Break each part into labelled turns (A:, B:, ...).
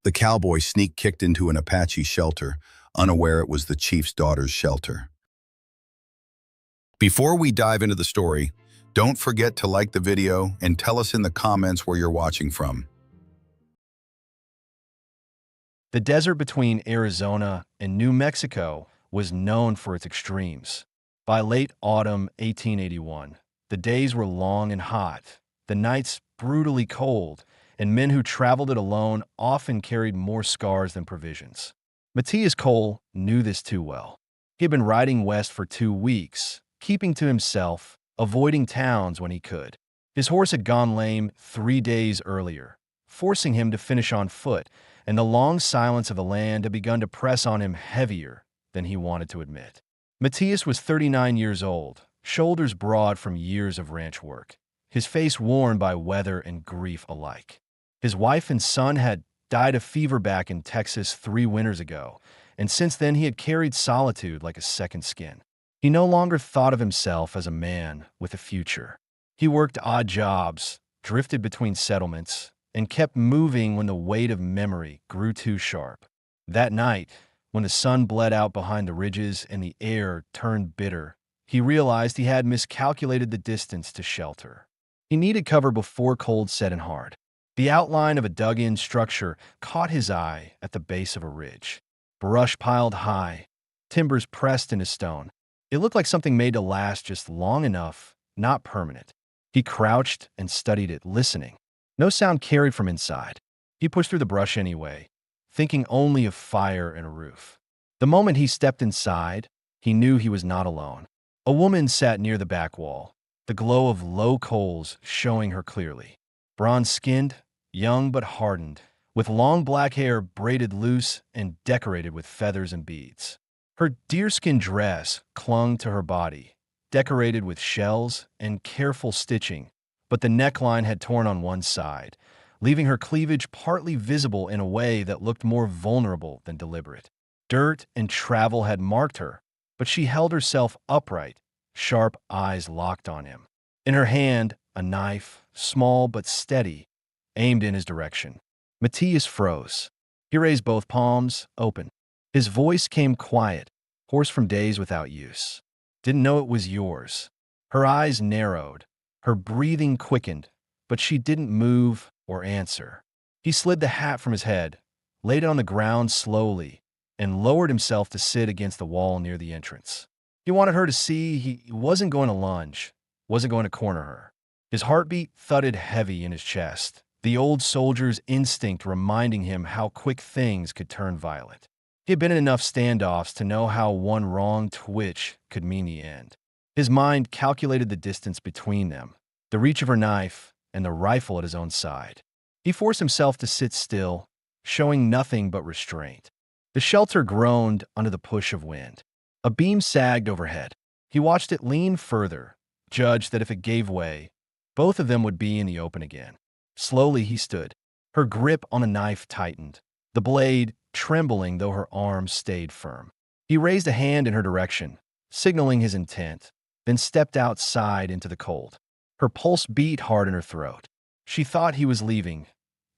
A: The cowboy sneak-kicked into an Apache shelter, unaware it was the chief's daughter's shelter. Before we dive into the story, don't forget to like the video and tell us in the comments where you're watching from.
B: The desert between Arizona and New Mexico was known for its extremes. By late autumn 1881, the days were long and hot, the nights brutally cold, and men who traveled it alone often carried more scars than provisions. Matthias Cole knew this too well. He had been riding west for 2 weeks, keeping to himself, avoiding towns when he could. His horse had gone lame 3 days earlier, forcing him to finish on foot, and the long silence of the land had begun to press on him heavier than he wanted to admit. Matthias was 39 years old, shoulders broad from years of ranch work, his face worn by weather and grief alike. His wife and son had died of fever back in Texas 3 winters ago, and since then he had carried solitude like a second skin. He no longer thought of himself as a man with a future. He worked odd jobs, drifted between settlements, and kept moving when the weight of memory grew too sharp. That night, when the sun bled out behind the ridges and the air turned bitter, he realized he had miscalculated the distance to shelter. He needed cover before cold set in hard. The outline of a dug-in structure caught his eye at the base of a ridge. Brush piled high, timbers pressed into stone. It looked like something made to last just long enough, not permanent. He crouched and studied it, listening. No sound carried from inside. He pushed through the brush anyway, thinking only of fire and a roof. The moment he stepped inside, he knew he was not alone. A woman sat near the back wall, the glow of low coals showing her clearly. Bronze-skinned, young but hardened, with long black hair braided loose and decorated with feathers and beads. Her deerskin dress clung to her body, decorated with shells and careful stitching, but the neckline had torn on one side, leaving her cleavage partly visible in a way that looked more vulnerable than deliberate. Dirt and travel had marked her, but she held herself upright, sharp eyes locked on him. In her hand, a knife, small but steady, aimed in his direction. Matthias froze. He raised both palms, open. His voice came quiet, hoarse from days without use. Didn't know it was yours. Her eyes narrowed. Her breathing quickened, but she didn't move or answer. He slid the hat from his head, laid it on the ground slowly, and lowered himself to sit against the wall near the entrance. He wanted her to see he wasn't going to lunge, wasn't going to corner her. His heartbeat thudded heavy in his chest, the old soldier's instinct reminding him how quick things could turn violent. He had been in enough standoffs to know how one wrong twitch could mean the end. His mind calculated the distance between them, the reach of her knife, and the rifle at his own side. He forced himself to sit still, showing nothing but restraint. The shelter groaned under the push of wind. A beam sagged overhead. He watched it lean further, judged that if it gave way, both of them would be in the open again. Slowly he stood. Her grip on the knife tightened, the blade trembling though her arms stayed firm. He raised a hand in her direction, signaling his intent, then stepped outside into the cold. Her pulse beat hard in her throat. She thought he was leaving.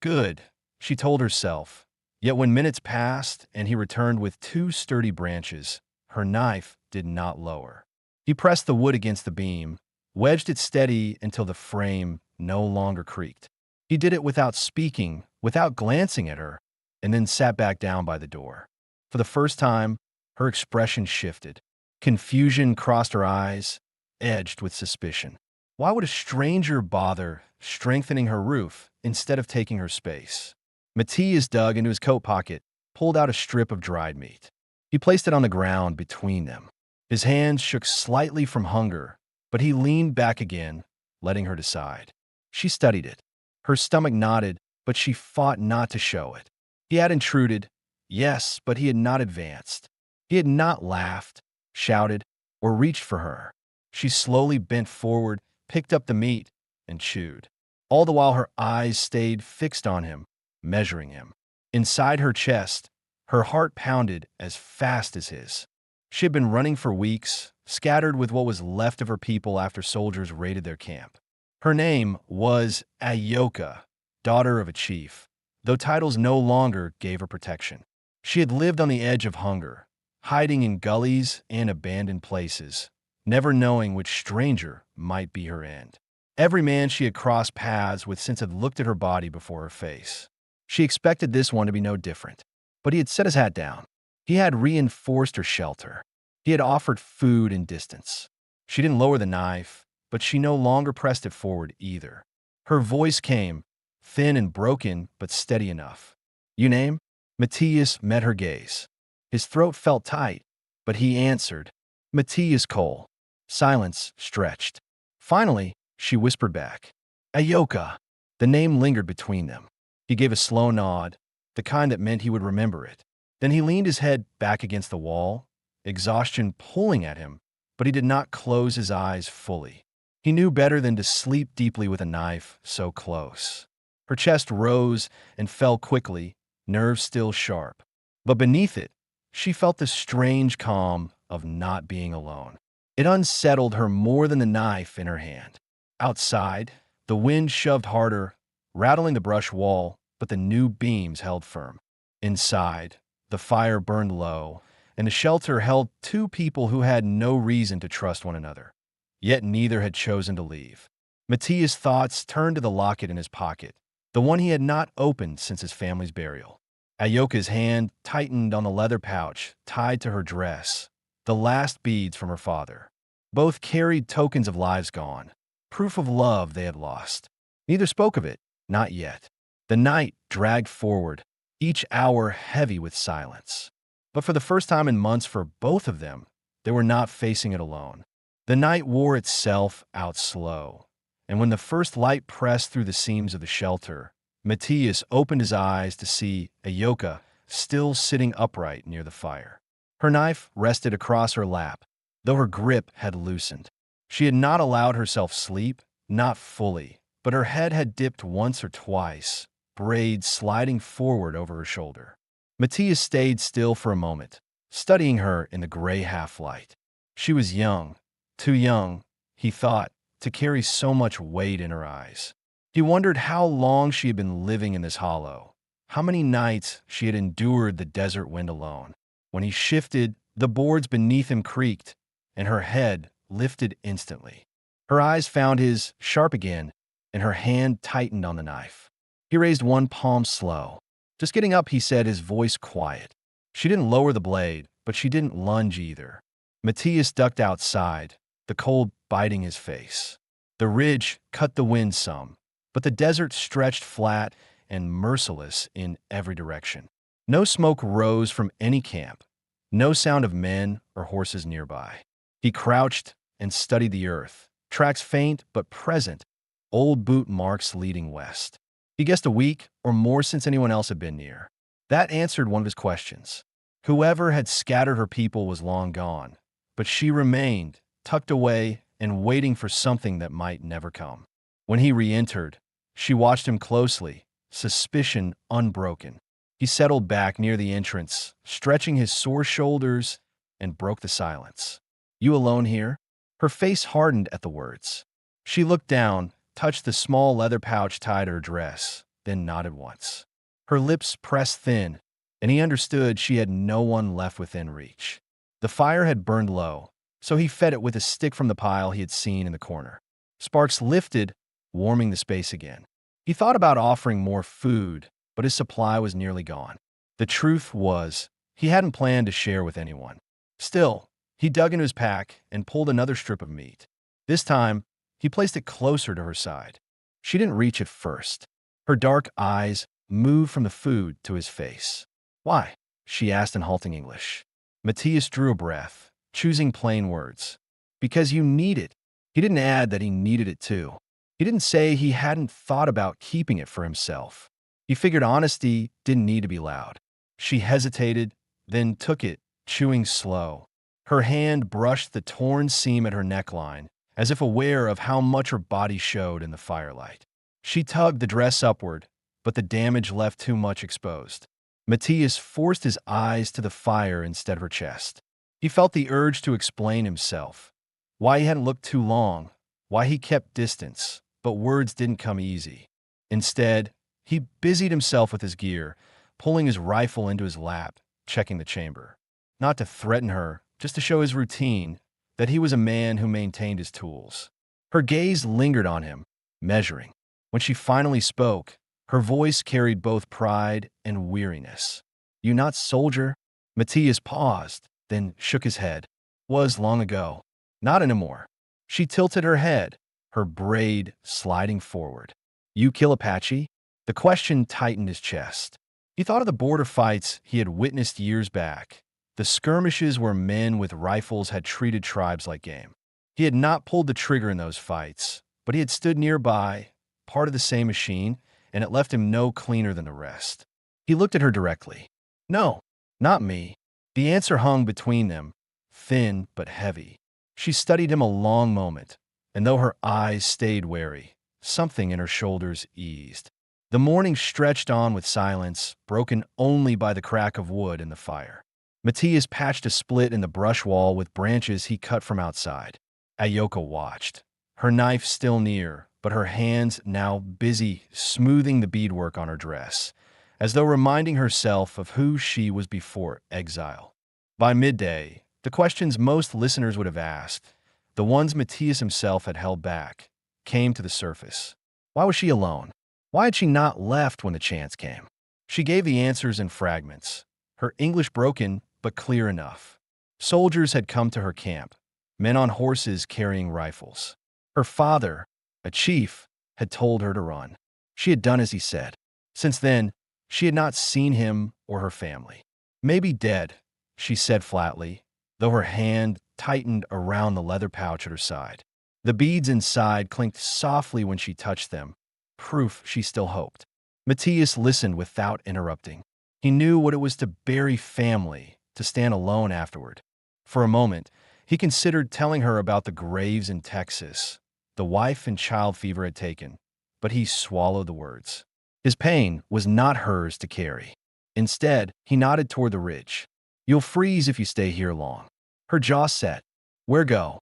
B: Good, she told herself. Yet when minutes passed and he returned with 2 sturdy branches, her knife did not lower. He pressed the wood against the beam, wedged it steady until the frame no longer creaked. He did it without speaking, without glancing at her, and then sat back down by the door. For the first time, her expression shifted. Confusion crossed her eyes, edged with suspicion. Why would a stranger bother strengthening her roof instead of taking her space? Matthias dug into his coat pocket, pulled out a strip of dried meat. He placed it on the ground between them. His hands shook slightly from hunger, but he leaned back again, letting her decide. She studied it. Her stomach nodded, but she fought not to show it. He had intruded, yes, but he had not advanced. He had not laughed, shouted, or reached for her. She slowly bent forward, picked up the meat, and chewed. All the while her eyes stayed fixed on him, measuring him. Inside her chest, her heart pounded as fast as his. She had been running for weeks, scattered with what was left of her people after soldiers raided their camp. Her name was Ayoka, daughter of a chief, though titles no longer gave her protection. She had lived on the edge of hunger, hiding in gullies and abandoned places, never knowing which stranger might be her end. Every man she had crossed paths with since had looked at her body before her face. She expected this one to be no different, but he had set his hat down. He had reinforced her shelter. He had offered food and distance. She didn't lower the knife, but she no longer pressed it forward either. Her voice came, thin and broken, but steady enough. "You name?" Matthias met her gaze. His throat felt tight, but he answered, "Matthias Cole." Silence stretched. Finally, she whispered back, "Ayoka." The name lingered between them. He gave a slow nod, the kind that meant he would remember it. Then he leaned his head back against the wall, exhaustion pulling at him, but he did not close his eyes fully. He knew better than to sleep deeply with a knife so close. Her chest rose and fell quickly, nerves still sharp. But beneath it, she felt the strange calm of not being alone. It unsettled her more than the knife in her hand. Outside, the wind shoved harder, rattling the brush wall, but the new beams held firm. Inside, the fire burned low, and the shelter held two people who had no reason to trust one another. Yet neither had chosen to leave. Matthias' thoughts turned to the locket in his pocket, the one he had not opened since his family's burial. Ayoka's hand tightened on the leather pouch tied to her dress, the last beads from her father. Both carried tokens of lives gone, proof of love they had lost. Neither spoke of it, not yet. The night dragged forward, each hour heavy with silence. But for the first time in months for both of them, they were not facing it alone. The night wore itself out slow, and when the first light pressed through the seams of the shelter, Matthias opened his eyes to see Ayoka still sitting upright near the fire. Her knife rested across her lap, though her grip had loosened. She had not allowed herself sleep, not fully, but her head had dipped once or twice, braids sliding forward over her shoulder. Matthias stayed still for a moment, studying her in the gray half-light. She was young, too young, he thought, to carry so much weight in her eyes. He wondered how long she had been living in this hollow, how many nights she had endured the desert wind alone. When he shifted, the boards beneath him creaked, and her head lifted instantly. Her eyes found his, sharp again, and her hand tightened on the knife. He raised one palm slow. "Just getting up," he said, his voice quiet. She didn't lower the blade, but she didn't lunge either. Matthias ducked outside, the cold biting his face. The ridge cut the wind some, but the desert stretched flat and merciless in every direction. No smoke rose from any camp, no sound of men or horses nearby. He crouched and studied the earth, tracks faint but present, old boot marks leading west. He guessed a week or more since anyone else had been near. That answered one of his questions. Whoever had scattered her people was long gone, but she remained, tucked away and waiting for something that might never come. When he re-entered, she watched him closely, suspicion unbroken. He settled back near the entrance, stretching his sore shoulders, and broke the silence. "You alone here?" Her face hardened at the words. She looked down, touched the small leather pouch tied to her dress, then nodded once. Her lips pressed thin, and he understood she had no one left within reach. The fire had burned low, so he fed it with a stick from the pile he had seen in the corner. Sparks lifted, warming the space again. He thought about offering more food, but his supply was nearly gone. The truth was, he hadn't planned to share with anyone. Still, he dug into his pack and pulled another strip of meat. This time, he placed it closer to her side. She didn't reach it first. Her dark eyes moved from the food to his face. "Why?" she asked in halting English. Matthias drew a breath, choosing plain words. "Because you need it." He didn't add that he needed it too. He didn't say he hadn't thought about keeping it for himself. He figured honesty didn't need to be loud. She hesitated, then took it, chewing slow. Her hand brushed the torn seam at her neckline, as if aware of how much her body showed in the firelight. She tugged the dress upward, but the damage left too much exposed. Matthias forced his eyes to the fire instead of her chest. He felt the urge to explain himself, why he hadn't looked too long, why he kept distance, but words didn't come easy. Instead, He busied himself with his gear, pulling his rifle into his lap, checking the chamber. Not to threaten her, just to show his routine, that he was a man who maintained his tools. Her gaze lingered on him, measuring. When she finally spoke, her voice carried both pride and weariness. "You not soldier?" Matthias paused, then shook his head. "Was long ago. Not anymore." She tilted her head, her braid sliding forward. "You kill Apache?" The question tightened his chest. He thought of the border fights he had witnessed years back, the skirmishes where men with rifles had treated tribes like game. He had not pulled the trigger in those fights, but he had stood nearby, part of the same machine, and it left him no cleaner than the rest. He looked at her directly. "No, not me." The answer hung between them, thin but heavy. She studied him a long moment, and though her eyes stayed wary, something in her shoulders eased. The morning stretched on with silence, broken only by the crack of wood in the fire. Matthias patched a split in the brush wall with branches he cut from outside. Ayoka watched, her knife still near, but her hands now busy smoothing the beadwork on her dress, as though reminding herself of who she was before exile. By midday, the questions most listeners would have asked, the ones Matthias himself had held back, came to the surface. Why was she alone? Why had she not left when the chance came? She gave the answers in fragments, her English broken but clear enough. Soldiers had come to her camp, men on horses carrying rifles. Her father, a chief, had told her to run. She had done as he said. Since then, she had not seen him or her family. "Maybe dead," she said flatly, though her hand tightened around the leather pouch at her side. The beads inside clinked softly when she touched them, proof she still hoped. Matthias listened without interrupting. He knew what it was to bury family, to stand alone afterward. For a moment, he considered telling her about the graves in Texas the wife and child fever had taken, but he swallowed the words. His pain was not hers to carry. Instead, he nodded toward the ridge. "You'll freeze if you stay here long." Her jaw set. "Where go?"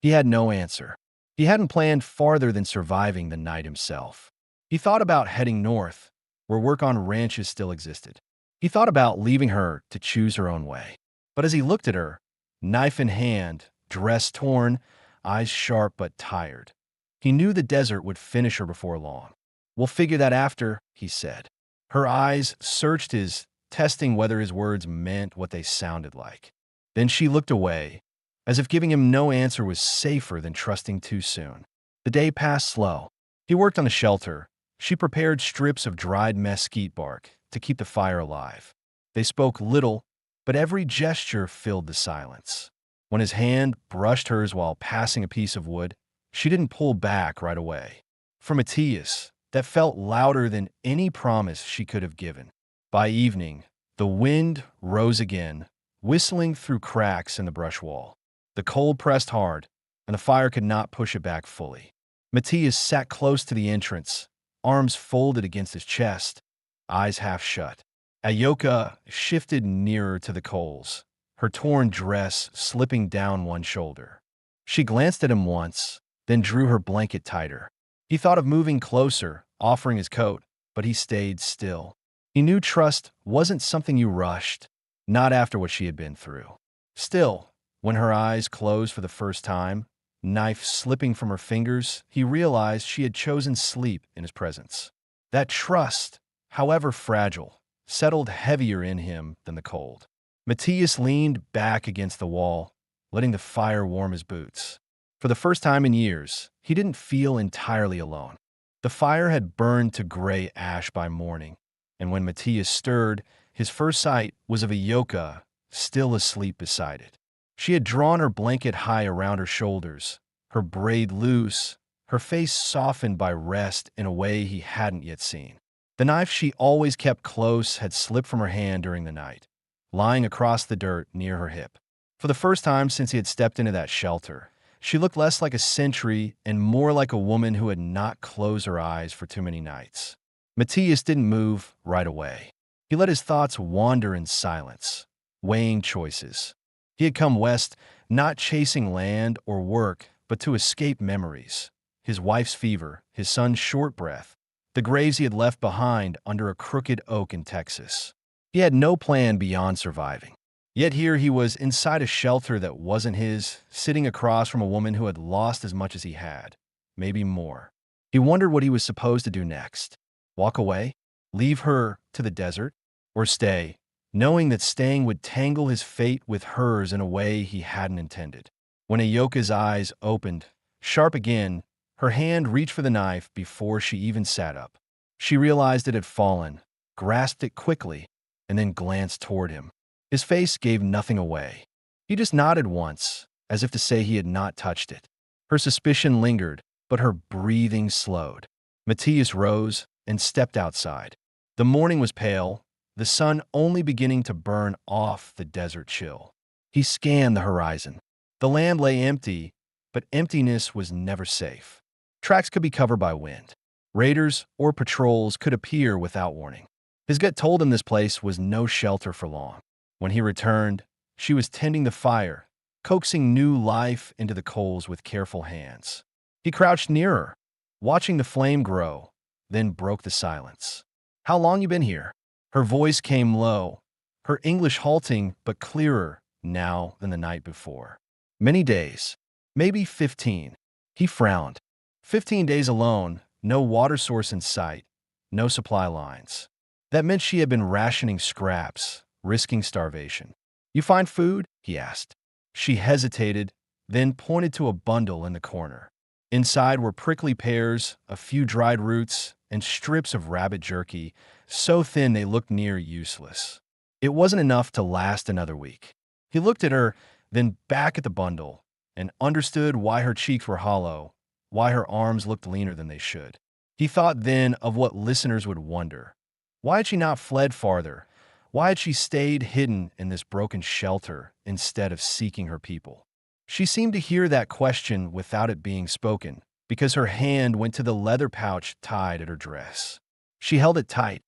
B: He had no answer. He hadn't planned farther than surviving the night himself. He thought about heading north, where work on ranches still existed. He thought about leaving her to choose her own way. But as he looked at her, knife in hand, dress torn, eyes sharp but tired, he knew the desert would finish her before long. "We'll figure that after," he said. Her eyes searched his, testing whether his words meant what they sounded like. Then she looked away, as if giving him no answer was safer than trusting too soon. The day passed slow. He worked on the shelter. She prepared strips of dried mesquite bark to keep the fire alive. They spoke little, but every gesture filled the silence. When his hand brushed hers while passing a piece of wood, she didn't pull back right away. For Matthias, that felt louder than any promise she could have given. By evening, the wind rose again, whistling through cracks in the brush wall. The cold pressed hard, and the fire could not push it back fully. Matthias sat close to the entrance, arms folded against his chest, eyes half shut. Ayoka shifted nearer to the coals, her torn dress slipping down one shoulder. She glanced at him once, then drew her blanket tighter. He thought of moving closer, offering his coat, but he stayed still. He knew trust wasn't something you rushed, not after what she had been through. Still, when her eyes closed for the first time, knife slipping from her fingers, he realized she had chosen sleep in his presence. That trust, however fragile, settled heavier in him than the cold. Matthias leaned back against the wall, letting the fire warm his boots. For the first time in years, he didn't feel entirely alone. The fire had burned to gray ash by morning, and when Matthias stirred, his first sight was of Ayoka still asleep beside it. She had drawn her blanket high around her shoulders, her braid loose, her face softened by rest in a way he hadn't yet seen. The knife she always kept close had slipped from her hand during the night, lying across the dirt near her hip. For the first time since he had stepped into that shelter, she looked less like a sentry and more like a woman who had not closed her eyes for too many nights. Matthias didn't move right away. He let his thoughts wander in silence, weighing choices. He had come west not chasing land or work, but to escape memories. His wife's fever, his son's short breath, the graves he had left behind under a crooked oak in Texas. He had no plan beyond surviving. Yet here he was inside a shelter that wasn't his, sitting across from a woman who had lost as much as he had, maybe more. He wondered what he was supposed to do next. Walk away? Leave her to the desert? Or stay, knowing that staying would tangle his fate with hers in a way he hadn't intended? When Ayoka's eyes opened, sharp again, her hand reached for the knife before she even sat up. She realized it had fallen, grasped it quickly, and then glanced toward him. His face gave nothing away. He just nodded once, as if to say he had not touched it. Her suspicion lingered, but her breathing slowed. Matthias rose and stepped outside. The morning was pale, the sun only beginning to burn off the desert chill. He scanned the horizon. The land lay empty, but emptiness was never safe. Tracks could be covered by wind. Raiders or patrols could appear without warning. His gut told him this place was no shelter for long. When he returned, she was tending the fire, coaxing new life into the coals with careful hands. He crouched nearer, watching the flame grow, then broke the silence. "How long you been here?" Her voice came low, her English halting but clearer now than the night before. "Many days, maybe 15. He frowned. 15 days alone, no water source in sight, no supply lines. That meant she had been rationing scraps, risking starvation. "You find food?" he asked. She hesitated, then pointed to a bundle in the corner. Inside were prickly pears, a few dried roots, and strips of rabbit jerky, so thin they looked near useless. It wasn't enough to last another week. He looked at her, then back at the bundle, and understood why her cheeks were hollow, why her arms looked leaner than they should. He thought then of what listeners would wonder. Why had she not fled farther? Why had she stayed hidden in this broken shelter instead of seeking her people? She seemed to hear that question without it being spoken, because her hand went to the leather pouch tied at her dress. She held it tight,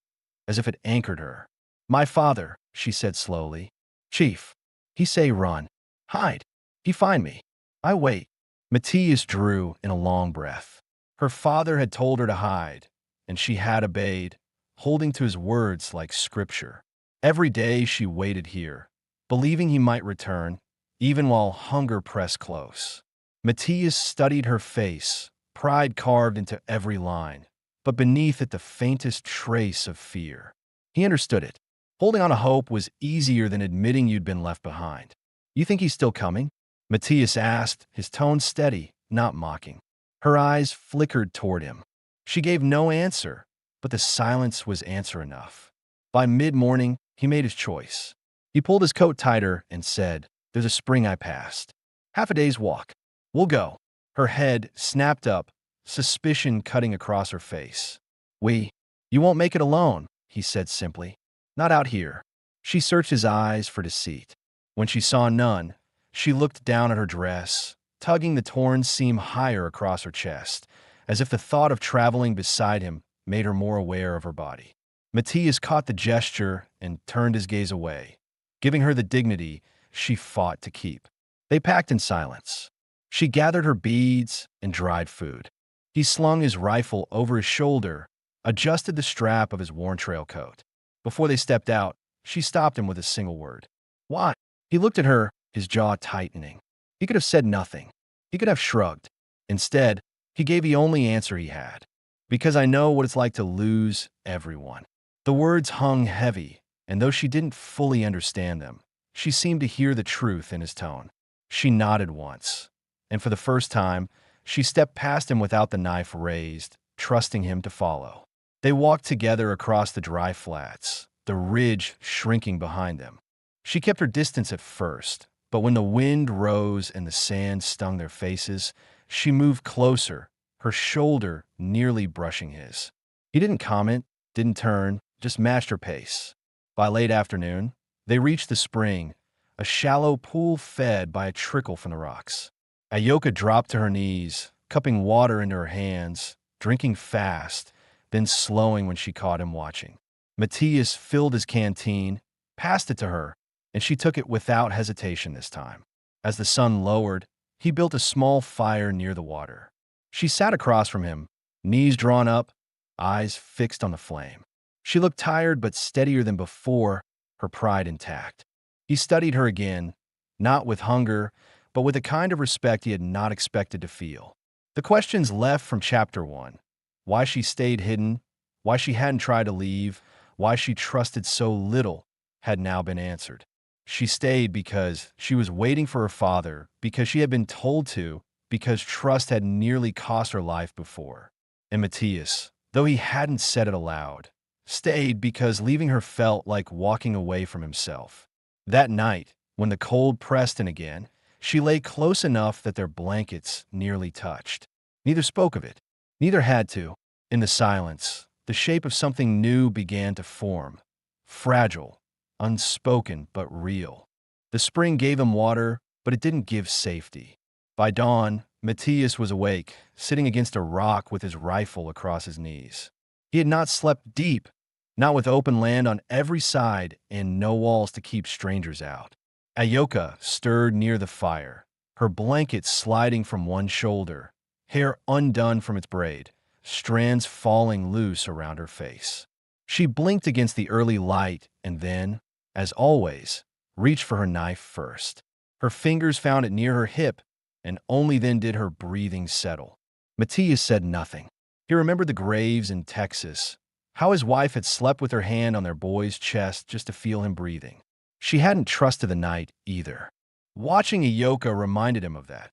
B: as if it anchored her. "My father," she said slowly. "Chief, he say run. Hide. He find me. I wait." Matthias drew in a long breath. Her father had told her to hide, and she had obeyed, holding to his words like scripture. Every day she waited here, believing he might return, even while hunger pressed close. Matthias studied her face, pride carved into every line, but beneath it the faintest trace of fear. He understood it. Holding on to hope was easier than admitting you'd been left behind. "You think he's still coming?" Matthias asked, his tone steady, not mocking. Her eyes flickered toward him. She gave no answer, but the silence was answer enough. By mid-morning, he made his choice. He pulled his coat tighter and said, "There's a spring I passed. Half a day's walk. We'll go." Her head snapped up, suspicion cutting across her face. You won't make it alone," he said simply. "Not out here." She searched his eyes for deceit. When she saw none, she looked down at her dress, tugging the torn seam higher across her chest, as if the thought of traveling beside him made her more aware of her body. Matthias caught the gesture and turned his gaze away, giving her the dignity she fought to keep. They packed in silence. She gathered her beads and dried food. He slung his rifle over his shoulder, adjusted the strap of his worn trail coat. Before they stepped out, she stopped him with a single word. "Why?" He looked at her, his jaw tightening. He could have said nothing. He could have shrugged. Instead, he gave the only answer he had. "Because I know what it's like to lose everyone." The words hung heavy, and though she didn't fully understand them, she seemed to hear the truth in his tone. She nodded once, and for the first time, she stepped past him without the knife raised, trusting him to follow. They walked together across the dry flats, the ridge shrinking behind them. She kept her distance at first, but when the wind rose and the sand stung their faces, she moved closer, her shoulder nearly brushing his. He didn't comment, didn't turn, just matched her pace. By late afternoon, they reached the spring, a shallow pool fed by a trickle from the rocks. Ayoka dropped to her knees, cupping water into her hands, drinking fast, then slowing when she caught him watching. Matthias filled his canteen, passed it to her, and she took it without hesitation this time. As the sun lowered, he built a small fire near the water. She sat across from him, knees drawn up, eyes fixed on the flame. She looked tired but steadier than before, her pride intact. He studied her again, not with hunger, but with a kind of respect he had not expected to feel. The questions left from Chapter 1, why she stayed hidden, why she hadn't tried to leave, why she trusted so little, had now been answered. She stayed because she was waiting for her father, because she had been told to, because trust had nearly cost her life before. And Matthias, though he hadn't said it aloud, stayed because leaving her felt like walking away from himself. That night, when the cold pressed in again, she lay close enough that their blankets nearly touched. Neither spoke of it. Neither had to. In the silence, the shape of something new began to form. Fragile, unspoken, but real. The spring gave him water, but it didn't give safety. By dawn, Matthias was awake, sitting against a rock with his rifle across his knees. He had not slept deep, not with open land on every side and no walls to keep strangers out. Ayoka stirred near the fire, her blanket sliding from one shoulder, hair undone from its braid, strands falling loose around her face. She blinked against the early light and then, as always, reached for her knife first. Her fingers found it near her hip, and only then did her breathing settle. Matthias said nothing. He remembered the graves in Texas, how his wife had slept with her hand on their boy's chest just to feel him breathing. She hadn't trusted the night either. Watching Ayoka reminded him of that.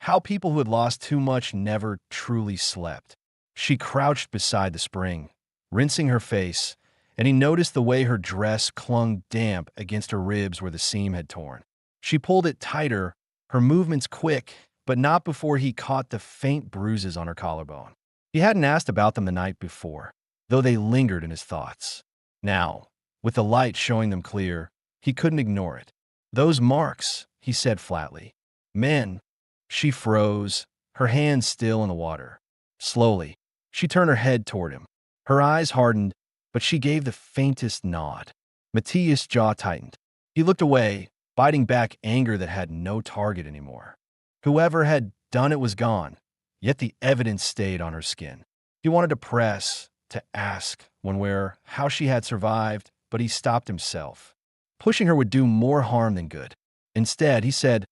B: How people who had lost too much never truly slept. She crouched beside the spring, rinsing her face, and he noticed the way her dress clung damp against her ribs where the seam had torn. She pulled it tighter, her movements quick, but not before he caught the faint bruises on her collarbone. He hadn't asked about them the night before, though they lingered in his thoughts. Now, with the light showing them clear, he couldn't ignore it. "Those marks," he said flatly. "Men." She froze, her hands still in the water. Slowly, she turned her head toward him. Her eyes hardened, but she gave the faintest nod. Matthias' jaw tightened. He looked away, biting back anger that had no target anymore. Whoever had done it was gone, yet the evidence stayed on her skin. He wanted to press, to ask when, where, how she had survived, but he stopped himself. Pushing her would do more harm than good. Instead, he said,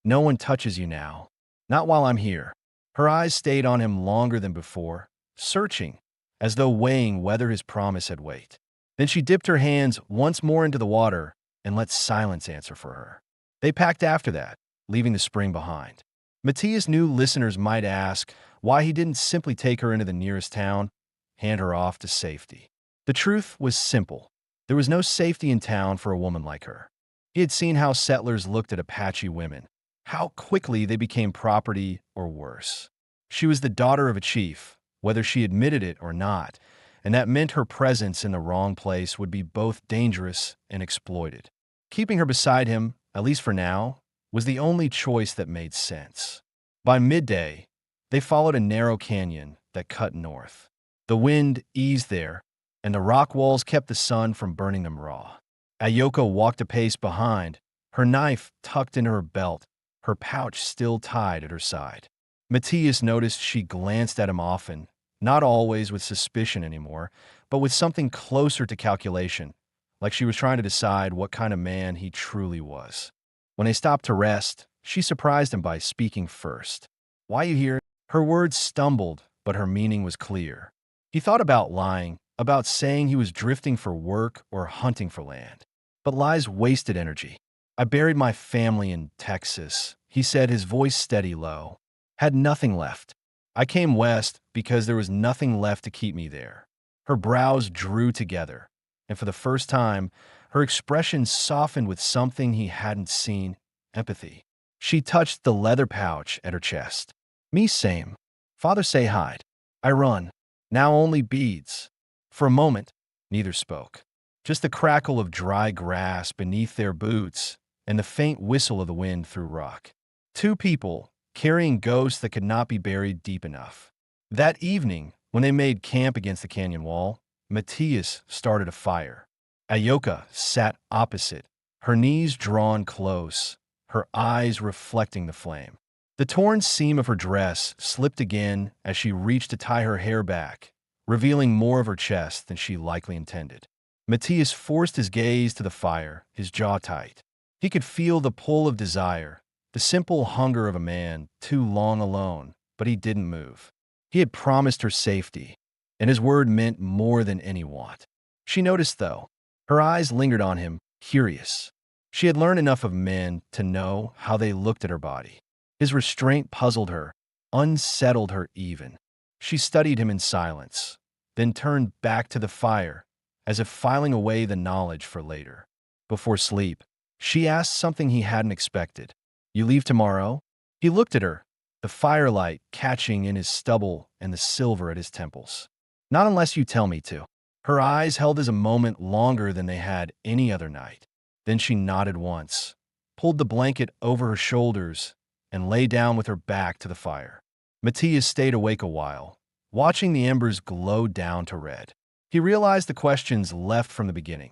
B: "No one touches you now. Not while I'm here." Her eyes stayed on him longer than before, searching, as though weighing whether his promise had weight. Then she dipped her hands once more into the water and let silence answer for her. They packed after that, leaving the spring behind. Matthias knew listeners might ask why he didn't simply take her into the nearest town, hand her off to safety. The truth was simple. There was no safety in town for a woman like her. He had seen how settlers looked at Apache women, how quickly they became property or worse. She was the daughter of a chief, whether she admitted it or not, and that meant her presence in the wrong place would be both dangerous and exploited. Keeping her beside him, at least for now, was the only choice that made sense. By midday, they followed a narrow canyon that cut north. The wind eased there, and the rock walls kept the sun from burning them raw. Ayoka walked a pace behind, her knife tucked into her belt, her pouch still tied at her side. Matthias noticed she glanced at him often, not always with suspicion anymore, but with something closer to calculation, like she was trying to decide what kind of man he truly was. When they stopped to rest, she surprised him by speaking first. "Why you here?" Her words stumbled, but her meaning was clear. He thought about lying, about saying he was drifting for work or hunting for land. But lies wasted energy. "I buried my family in Texas," he said, his voice steady low. "Had nothing left. I came west because there was nothing left to keep me there." Her brows drew together, and for the first time, her expression softened with something he hadn't seen, empathy. She touched the leather pouch at her chest. "Me same. Father say hide. I run. Now only beads." For a moment, neither spoke. Just the crackle of dry grass beneath their boots and the faint whistle of the wind through rock. Two people, carrying ghosts that could not be buried deep enough. That evening, when they made camp against the canyon wall, Matthias started a fire. Ayoka sat opposite, her knees drawn close, her eyes reflecting the flame. The torn seam of her dress slipped again as she reached to tie her hair back, revealing more of her chest than she likely intended. Matthias forced his gaze to the fire, his jaw tight. He could feel the pull of desire, the simple hunger of a man too long alone, but he didn't move. He had promised her safety, and his word meant more than any want. She noticed, though. Her eyes lingered on him, curious. She had learned enough of men to know how they looked at her body. His restraint puzzled her, unsettled her even. She studied him in silence, then turned back to the fire, as if filing away the knowledge for later. Before sleep, she asked something he hadn't expected. "You leave tomorrow?" He looked at her, the firelight catching in his stubble and the silver at his temples. "Not unless you tell me to." Her eyes held his a moment longer than they had any other night. Then she nodded once, pulled the blanket over her shoulders, and lay down with her back to the fire. Matthias stayed awake a while, watching the embers glow down to red. He realized the questions left from the beginning.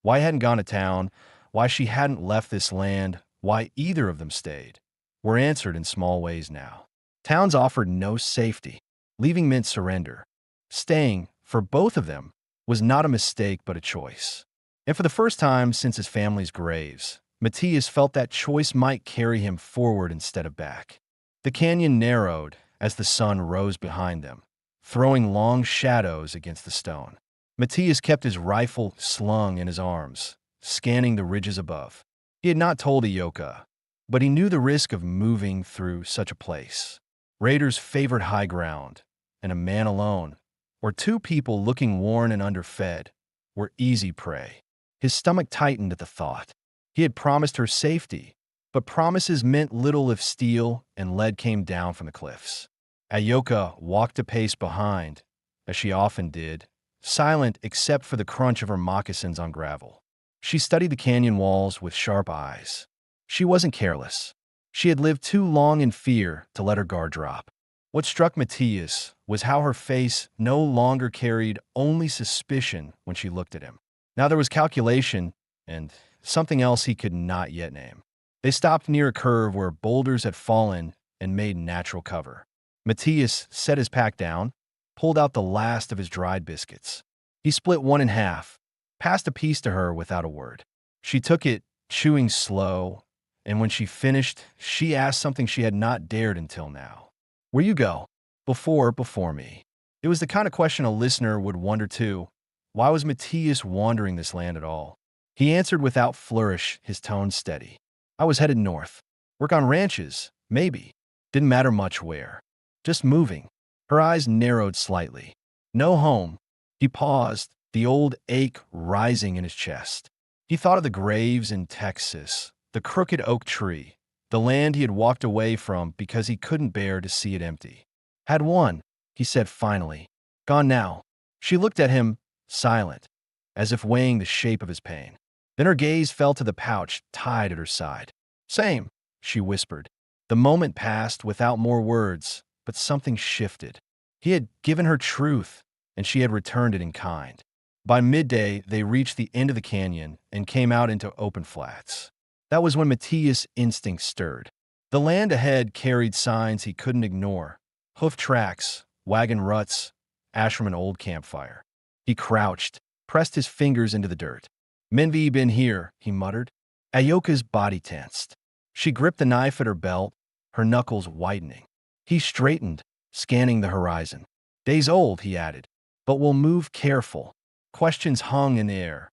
B: Why he hadn't gone to town, why she hadn't left this land, why either of them stayed, were answered in small ways now. Towns offered no safety. Leaving meant surrender. Staying, for both of them, was not a mistake but a choice. And for the first time since his family's graves, Matthias felt that choice might carry him forward instead of back. The canyon narrowed as the sun rose behind them, throwing long shadows against the stone. Matthias kept his rifle slung in his arms, scanning the ridges above. He had not told Ayoka, but he knew the risk of moving through such a place. Raiders favored high ground, and a man alone, or two people looking worn and underfed, were easy prey. His stomach tightened at the thought. He had promised her safety, but promises meant little if steel and lead came down from the cliffs. Ayoka walked a pace behind, as she often did, silent except for the crunch of her moccasins on gravel. She studied the canyon walls with sharp eyes. She wasn't careless. She had lived too long in fear to let her guard drop. What struck Matthias was how her face no longer carried only suspicion when she looked at him. Now there was calculation and something else he could not yet name. They stopped near a curve where boulders had fallen and made natural cover. Matthias set his pack down, pulled out the last of his dried biscuits. He split one in half, passed a piece to her without a word. She took it, chewing slow, and when she finished, she asked something she had not dared until now. "Where you go?" Before me." It was the kind of question a listener would wonder too. Why was Matthias wandering this land at all? He answered without flourish, his tone steady. "I was headed north. Work on ranches, maybe. Didn't matter much where. Just moving." Her eyes narrowed slightly. "No home." He paused, the old ache rising in his chest. He thought of the graves in Texas, the crooked oak tree, the land he had walked away from because he couldn't bear to see it empty. "Had one," he said finally. "Gone now." She looked at him, silent, as if weighing the shape of his pain. Then her gaze fell to the pouch tied at her side. "Same," she whispered. The moment passed without more words, but something shifted. He had given her truth, and she had returned it in kind. By midday, they reached the end of the canyon and came out into open flats. That was when Matthias' instinct stirred. The land ahead carried signs he couldn't ignore. Hoof tracks, wagon ruts, ash from an old campfire. He crouched, pressed his fingers into the dirt. "Menvi been here," he muttered. Ayoka's body tensed. She gripped the knife at her belt, her knuckles whitening. He straightened, scanning the horizon. "Days old," he added, "but we'll move careful." Questions hung in the air.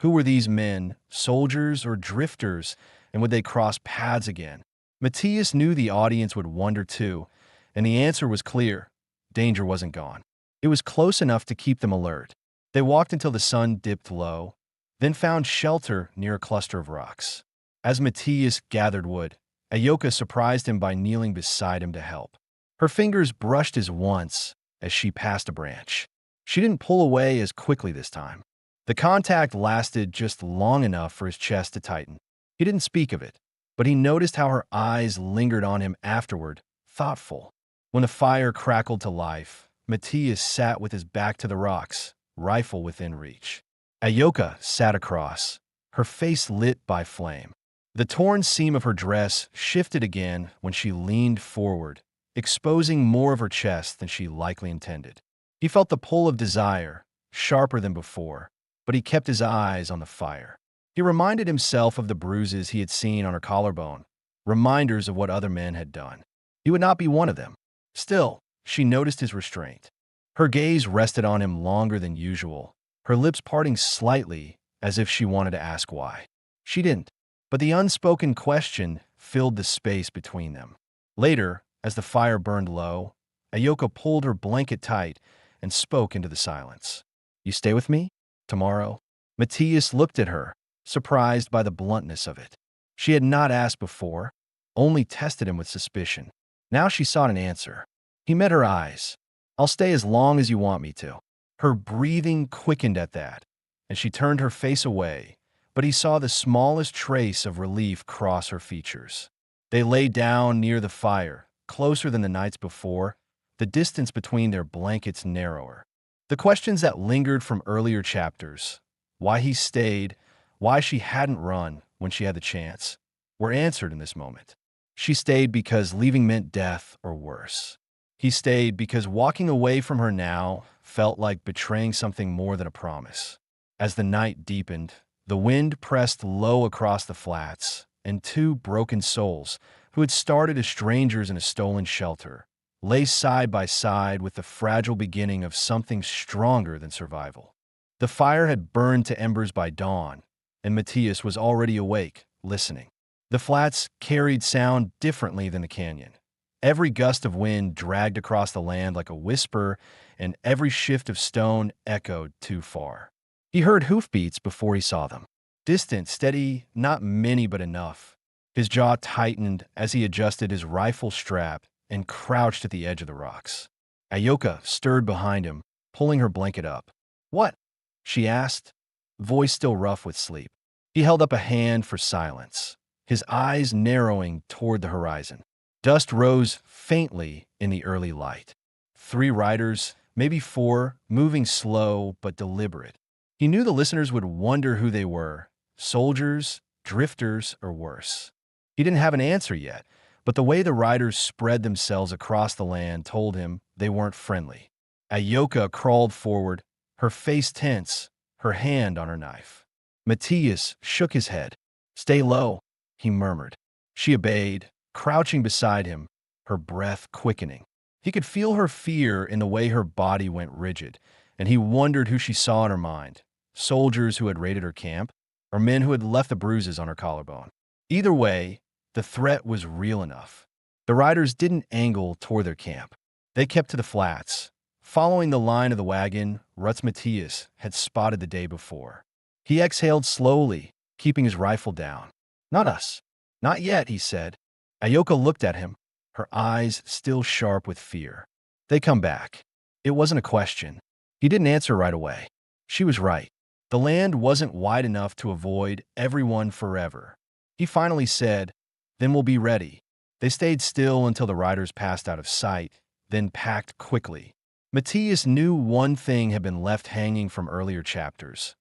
B: Who were these men, soldiers or drifters, and would they cross paths again? Matthias knew the audience would wonder too, and the answer was clear. Danger wasn't gone. It was close enough to keep them alert. They walked until the sun dipped low, then found shelter near a cluster of rocks. As Matthias gathered wood, Ayoka surprised him by kneeling beside him to help. Her fingers brushed his once as she passed a branch. She didn't pull away as quickly this time. The contact lasted just long enough for his chest to tighten. He didn't speak of it, but he noticed how her eyes lingered on him afterward, thoughtful. When the fire crackled to life, Matthias sat with his back to the rocks, rifle within reach. Ayoka sat across, her face lit by flame. The torn seam of her dress shifted again when she leaned forward, exposing more of her chest than she likely intended. He felt the pull of desire, sharper than before, but he kept his eyes on the fire. He reminded himself of the bruises he had seen on her collarbone, reminders of what other men had done. He would not be one of them. Still, she noticed his restraint. Her gaze rested on him longer than usual, her lips parting slightly as if she wanted to ask why. She didn't, but the unspoken question filled the space between them. Later, as the fire burned low, Ayoka pulled her blanket tight and spoke into the silence. "You stay with me? Tomorrow?" Matthias looked at her, surprised by the bluntness of it. She had not asked before, only tested him with suspicion. Now she sought an answer. He met her eyes. "I'll stay as long as you want me to." Her breathing quickened at that, and she turned her face away, but he saw the smallest trace of relief cross her features. They lay down near the fire, closer than the nights before, the distance between their blankets narrower. The questions that lingered from earlier chapters, why he stayed, why she hadn't run when she had the chance, were answered in this moment. She stayed because leaving meant death or worse. He stayed because walking away from her now felt like betraying something more than a promise. As the night deepened, the wind pressed low across the flats, and two broken souls, who had started as strangers in a stolen shelter, lay side by side with the fragile beginning of something stronger than survival. The fire had burned to embers by dawn, and Matthias was already awake, listening. The flats carried sound differently than the canyon. Every gust of wind dragged across the land like a whisper, and every shift of stone echoed too far. He heard hoofbeats before he saw them. Distant, steady, not many but enough. His jaw tightened as he adjusted his rifle strap and crouched at the edge of the rocks. Ayoka stirred behind him, pulling her blanket up. "What?" she asked, voice still rough with sleep. He held up a hand for silence, his eyes narrowing toward the horizon. Dust rose faintly in the early light. 3 riders, maybe 4, moving slow but deliberate. He knew the listeners would wonder who they were, soldiers, drifters, or worse. He didn't have an answer yet, but the way the riders spread themselves across the land told him they weren't friendly. Ayoka crawled forward, her face tense, her hand on her knife. Matthias shook his head. "Stay low," he murmured. She obeyed, crouching beside him, her breath quickening. He could feel her fear in the way her body went rigid, and he wondered who she saw in her mind, soldiers who had raided her camp, or men who had left the bruises on her collarbone. Either way, the threat was real enough. The riders didn't angle toward their camp. They kept to the flats, following the line of the wagon ruts Matthias had spotted the day before. He exhaled slowly, keeping his rifle down. "Not us. Not yet," he said. Ayoka looked at him, her eyes still sharp with fear. "They come back." It wasn't a question. He didn't answer right away. She was right. The land wasn't wide enough to avoid everyone forever. He finally said, "Then we'll be ready." They stayed still until the riders passed out of sight, then packed quickly. Matthias knew one thing had been left hanging from earlier chapters.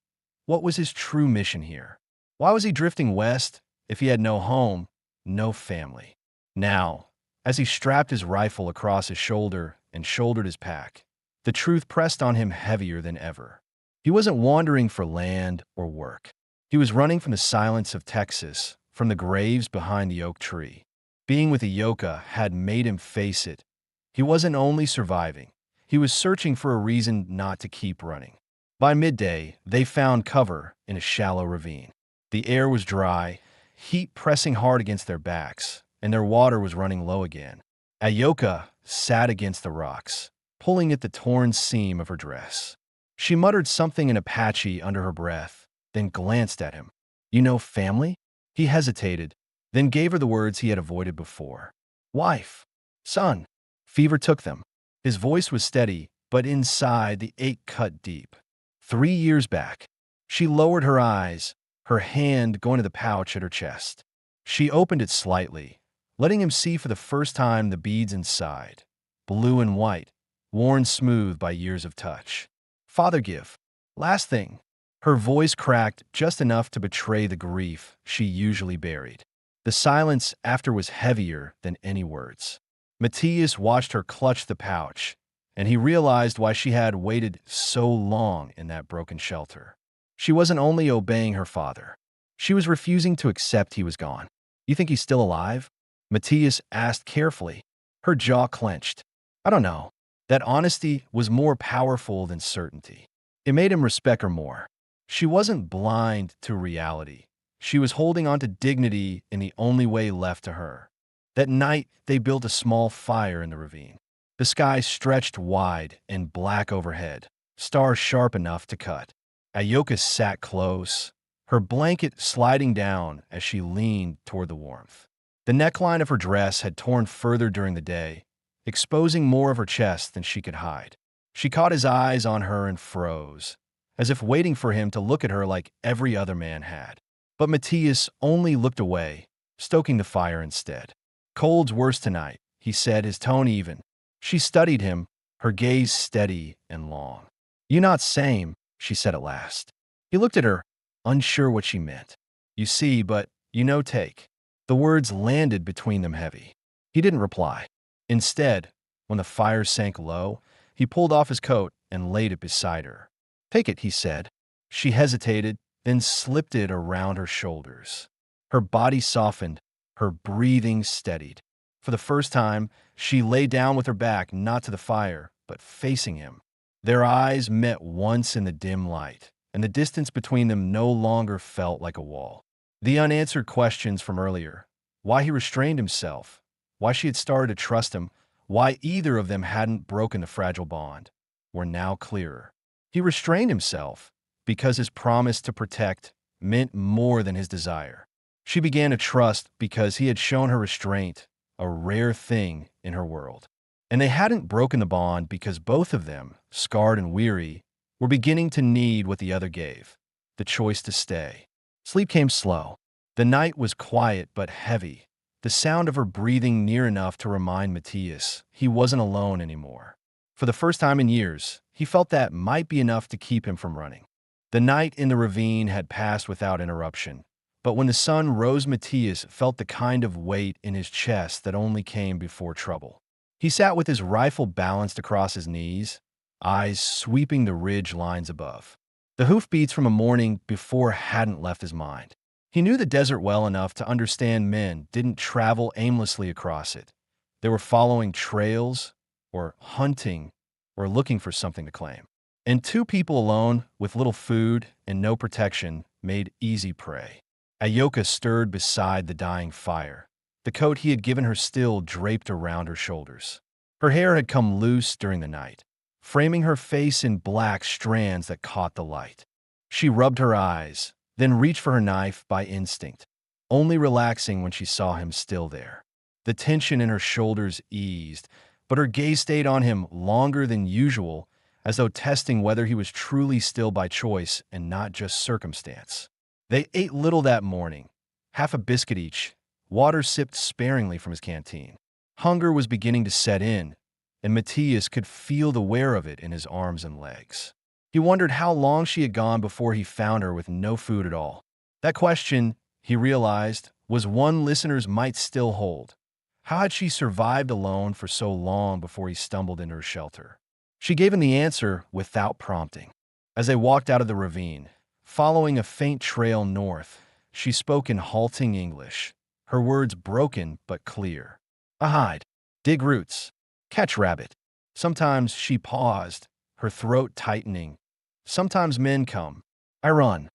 B: What was his true mission here? Why was he drifting west if he had no home, no family? Now, as he strapped his rifle across his shoulder and shouldered his pack, the truth pressed on him heavier than ever. He wasn't wandering for land or work. He was running from the silence of Texas, from the graves behind the oak tree. Being with Ayoka had made him face it. He wasn't only surviving, he was searching for a reason not to keep running. By midday, they found cover in a shallow ravine. The air was dry, heat pressing hard against their backs, and their water was running low again. Ayoka sat against the rocks, pulling at the torn seam of her dress. She muttered something in Apache under her breath, then glanced at him. "You know family?" He hesitated, then gave her the words he had avoided before. "Wife. Son." Fever took them. His voice was steady, but inside the ache cut deep. 3 years back. She lowered her eyes, her hand going to the pouch at her chest. She opened it slightly, letting him see for the first time the beads inside, blue and white, worn smooth by years of touch. "Father give. Last thing." Her voice cracked just enough to betray the grief she usually buried. The silence after was heavier than any words. Matthias watched her clutch the pouch, and he realized why she had waited so long in that broken shelter. She wasn't only obeying her father. She was refusing to accept he was gone. "You think he's still alive?" Matthias asked carefully. Her jaw clenched. "I don't know." That honesty was more powerful than certainty. It made him respect her more. She wasn't blind to reality. She was holding on to dignity in the only way left to her. That night, they built a small fire in the ravine. The sky stretched wide and black overhead, stars sharp enough to cut. Ayoka sat close, her blanket sliding down as she leaned toward the warmth. The neckline of her dress had torn further during the day, exposing more of her chest than she could hide. She caught his eyes on her and froze, as if waiting for him to look at her like every other man had. But Matthias only looked away, stoking the fire instead. "Cold's worse tonight," he said, his tone even. She studied him, her gaze steady and long. "You not same," she said at last. He looked at her, unsure what she meant. "You see, but you no take." The words landed between them heavy. He didn't reply. Instead, when the fire sank low, he pulled off his coat and laid it beside her. "Take it," he said. She hesitated, then slipped it around her shoulders. Her body softened, her breathing steadied. For the first time, she lay down with her back not to the fire, but facing him. Their eyes met once in the dim light, and the distance between them no longer felt like a wall. The unanswered questions from earlier, why he restrained himself, why she had started to trust him, why either of them hadn't broken the fragile bond, were now clearer. He restrained himself because his promise to protect meant more than his desire. She began to trust because he had shown her restraint, a rare thing in her world. And they hadn't broken the bond because both of them, scarred and weary, were beginning to need what the other gave, the choice to stay. Sleep came slow. The night was quiet but heavy, the sound of her breathing near enough to remind Matthias he wasn't alone anymore. For the first time in years, he felt that might be enough to keep him from running. The night in the ravine had passed without interruption, but when the sun rose, Matthias felt the kind of weight in his chest that only came before trouble. He sat with his rifle balanced across his knees, eyes sweeping the ridge lines above. The hoofbeats from a morning before hadn't left his mind. He knew the desert well enough to understand men didn't travel aimlessly across it. They were following trails, or hunting, or looking for something to claim. And two people alone, with little food and no protection, made easy prey. Ayoka stirred beside the dying fire. The coat he had given her still draped around her shoulders. Her hair had come loose during the night, framing her face in black strands that caught the light. She rubbed her eyes, then reached for her knife by instinct, only relaxing when she saw him still there. The tension in her shoulders eased, but her gaze stayed on him longer than usual, as though testing whether he was truly still by choice and not just circumstance. They ate little that morning, half a biscuit each, water sipped sparingly from his canteen. Hunger was beginning to set in, and Matthias could feel the wear of it in his arms and legs. He wondered how long she had gone before he found her with no food at all. That question, he realized, was one listeners might still hold. How had she survived alone for so long before he stumbled into her shelter? She gave him the answer without prompting. As they walked out of the ravine, following a faint trail north, she spoke in halting English, her words broken but clear. "I hide, dig roots, catch rabbit." Sometimes she paused, her throat tightening. "Sometimes men come. I run."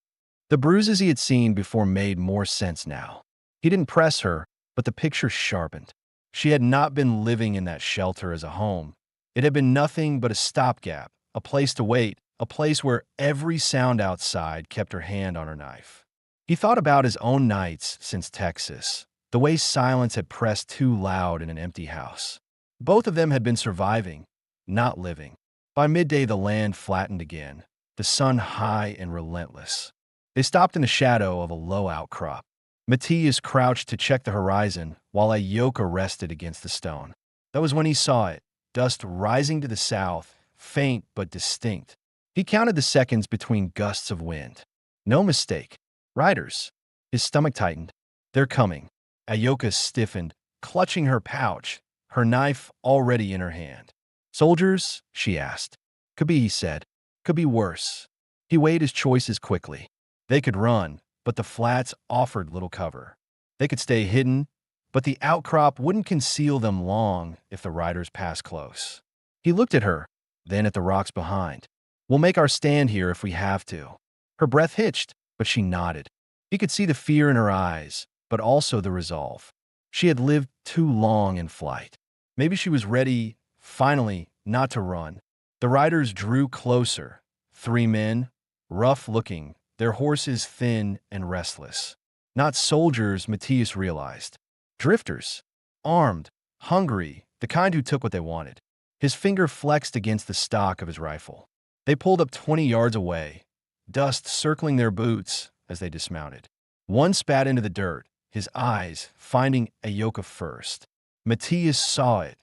B: The bruises he had seen before made more sense now. He didn't press her, but the picture sharpened. She had not been living in that shelter as a home. It had been nothing but a stopgap, a place to wait, a place where every sound outside kept her hand on her knife. He thought about his own nights since Texas, the way silence had pressed too loud in an empty house. Both of them had been surviving, not living. By midday, the land flattened again, the sun high and relentless. They stopped in the shadow of a low outcrop. Matthias crouched to check the horizon while Ayoka rested against the stone. That was when he saw it, dust rising to the south, faint but distinct. He counted the seconds between gusts of wind. No mistake. Riders. His stomach tightened. They're coming. Ayoka stiffened, clutching her pouch, her knife already in her hand. Soldiers? She asked. Could be, he said. Could be worse. He weighed his choices quickly. They could run, but the flats offered little cover. They could stay hidden, but the outcrop wouldn't conceal them long if the riders passed close. He looked at her, then at the rocks behind. We'll make our stand here if we have to. Her breath hitched, but she nodded. He could see the fear in her eyes, but also the resolve. She had lived too long in flight. Maybe she was ready, finally, not to run. The riders drew closer. 3 men, rough-looking, their horses thin and restless. Not soldiers, Matthias realized. Drifters. Armed, hungry, the kind who took what they wanted. His finger flexed against the stock of his rifle. They pulled up 20 yards away, dust circling their boots as they dismounted. One spat into the dirt, his eyes finding Ayoka first. Matthias saw it,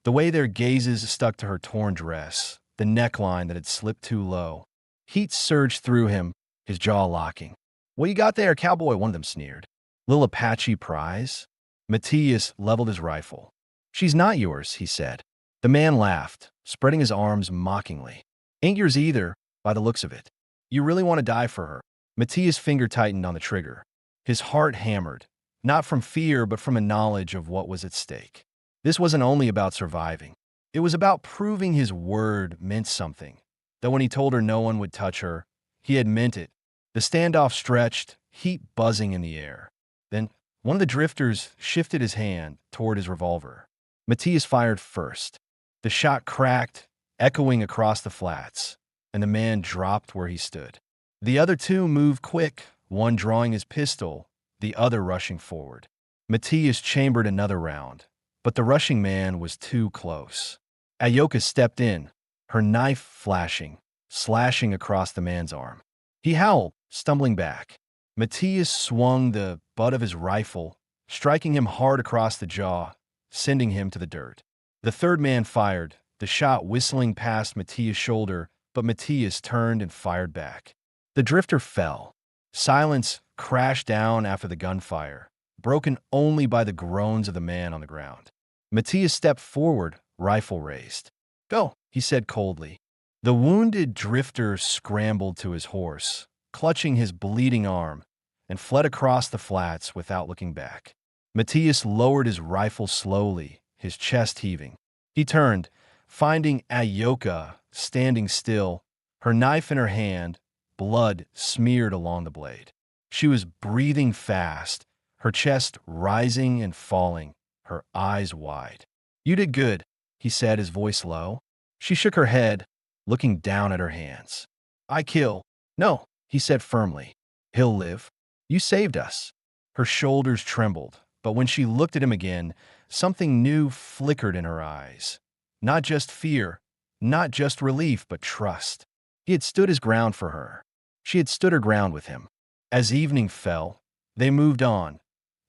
B: the way their gazes stuck to her torn dress, the neckline that had slipped too low. Heat surged through him, his jaw locking. What you got there, cowboy? One of them sneered. Little Apache prize? Matthias leveled his rifle. She's not yours, he said. The man laughed, spreading his arms mockingly. Ain't yours either, by the looks of it. You really want to die for her? Matthias' finger tightened on the trigger. His heart hammered, not from fear but from a knowledge of what was at stake. This wasn't only about surviving. It was about proving his word meant something. That when he told her no one would touch her, he had meant it. The standoff stretched, heat buzzing in the air. Then one of the drifters shifted his hand toward his revolver. Matthias fired first. The shot cracked, echoing across the flats, and the man dropped where he stood. The other 2 moved quick, one drawing his pistol, the other rushing forward. Matthias chambered another round, but the rushing man was too close. Ayoka stepped in, her knife flashing, slashing across the man's arm. He howled, stumbling back. Matthias swung the butt of his rifle, striking him hard across the jaw, sending him to the dirt. The third man fired, the shot whistling past Matthias' shoulder, but Matthias turned and fired back. The drifter fell. Silence crashed down after the gunfire, broken only by the groans of the man on the ground. Matthias stepped forward, rifle raised. Go, he said coldly. The wounded drifter scrambled to his horse, clutching his bleeding arm, and fled across the flats without looking back. Matthias lowered his rifle slowly, his chest heaving. He turned, finding Ayoka standing still, her knife in her hand, blood smeared along the blade. She was breathing fast, her chest rising and falling, her eyes wide. You did good, he said, his voice low. She shook her head, looking down at her hands. I kill. No, he said firmly. He'll live. You saved us. Her shoulders trembled, but when she looked at him again, something new flickered in her eyes. Not just fear, not just relief, but trust. He had stood his ground for her. She had stood her ground with him. As evening fell, they moved on,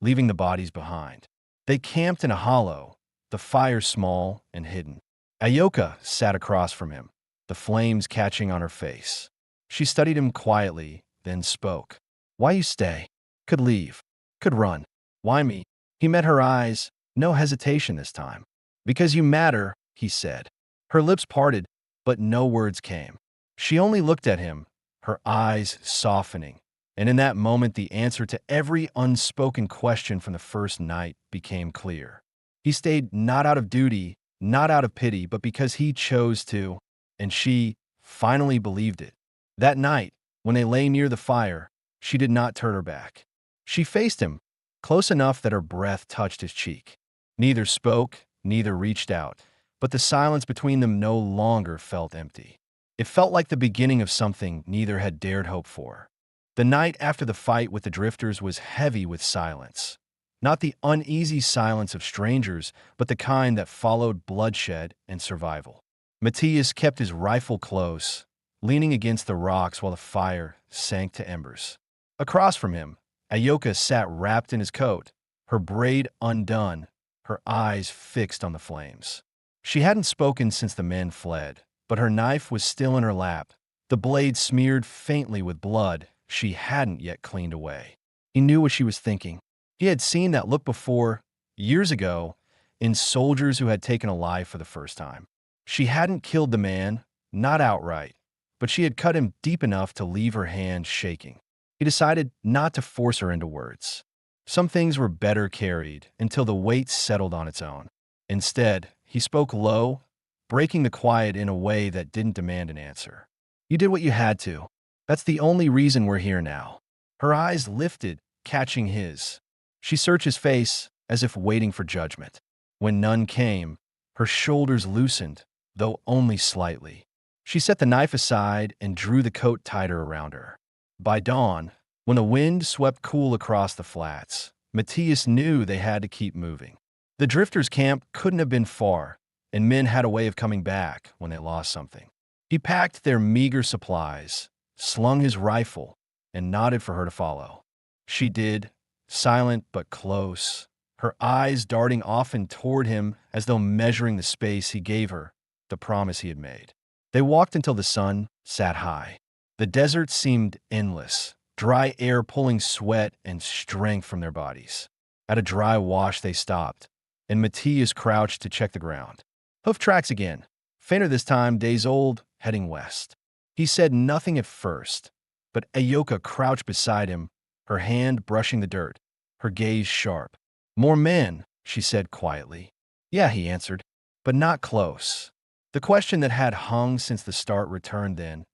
B: leaving the bodies behind. They camped in a hollow, the fire small and hidden. Ayoka sat across from him, the flames catching on her face. She studied him quietly, then spoke. Why you stay? Could leave. Could run. Why me? He met her eyes, no hesitation this time. Because you matter, he said. Her lips parted, but no words came. She only looked at him, her eyes softening. And in that moment, the answer to every unspoken question from the first night became clear. He stayed not out of duty, not out of pity, but because he chose to, and she finally believed it. That night, when they lay near the fire, she did not turn her back. She faced him, close enough that her breath touched his cheek. Neither spoke, neither reached out, but the silence between them no longer felt empty. It felt like the beginning of something neither had dared hope for. The night after the fight with the drifters was heavy with silence. Not the uneasy silence of strangers, but the kind that followed bloodshed and survival. Matthias kept his rifle close, leaning against the rocks while the fire sank to embers. Across from him, Ayoka sat wrapped in his coat, her braid undone, her eyes fixed on the flames. She hadn't spoken since the men fled, but her knife was still in her lap, the blade smeared faintly with blood she hadn't yet cleaned away. He knew what she was thinking. He had seen that look before, years ago, in soldiers who had taken a life for the first time. She hadn't killed the man, not outright, but she had cut him deep enough to leave her hand shaking. He decided not to force her into words. Some things were better carried until the weight settled on its own. Instead, he spoke low, breaking the quiet in a way that didn't demand an answer. You did what you had to. That's the only reason we're here now. Her eyes lifted, catching his. She searched his face as if waiting for judgment. When none came, her shoulders loosened, though only slightly. She set the knife aside and drew the coat tighter around her. By dawn, when the wind swept cool across the flats, Matthias knew they had to keep moving. The drifters' camp couldn't have been far, and men had a way of coming back when they lost something. He packed their meager supplies, slung his rifle, and nodded for her to follow. She did, silent but close, her eyes darting often toward him as though measuring the space he gave her, the promise he had made. They walked until the sun sat high. The desert seemed endless, dry air pulling sweat and strength from their bodies. At a dry wash they stopped, and Matthias crouched to check the ground. Hoof tracks again, fainter this time, days old, heading west. He said nothing at first, but Ayoka crouched beside him, her hand brushing the dirt, her gaze sharp. More men, she said quietly. Yeah, he answered, but not close. The question that had hung since the start returned then.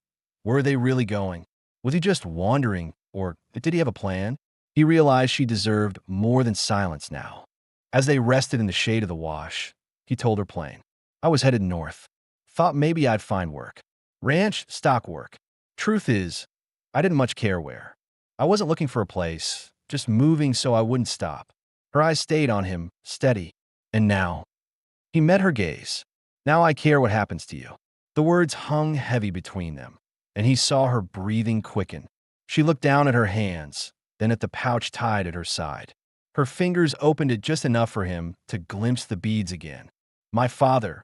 B: Were they really going? Was he just wandering, or did he have a plan? He realized she deserved more than silence now. As they rested in the shade of the wash, he told her plain. I was headed north. Thought maybe I'd find work. Ranch, stock work. Truth is, I didn't much care where. I wasn't looking for a place, just moving so I wouldn't stop. Her eyes stayed on him, steady. And now? He met her gaze. Now I care what happens to you. The words hung heavy between them, and he saw her breathing quicken. She looked down at her hands, then at the pouch tied at her side. Her fingers opened it just enough for him to glimpse the beads again. My father,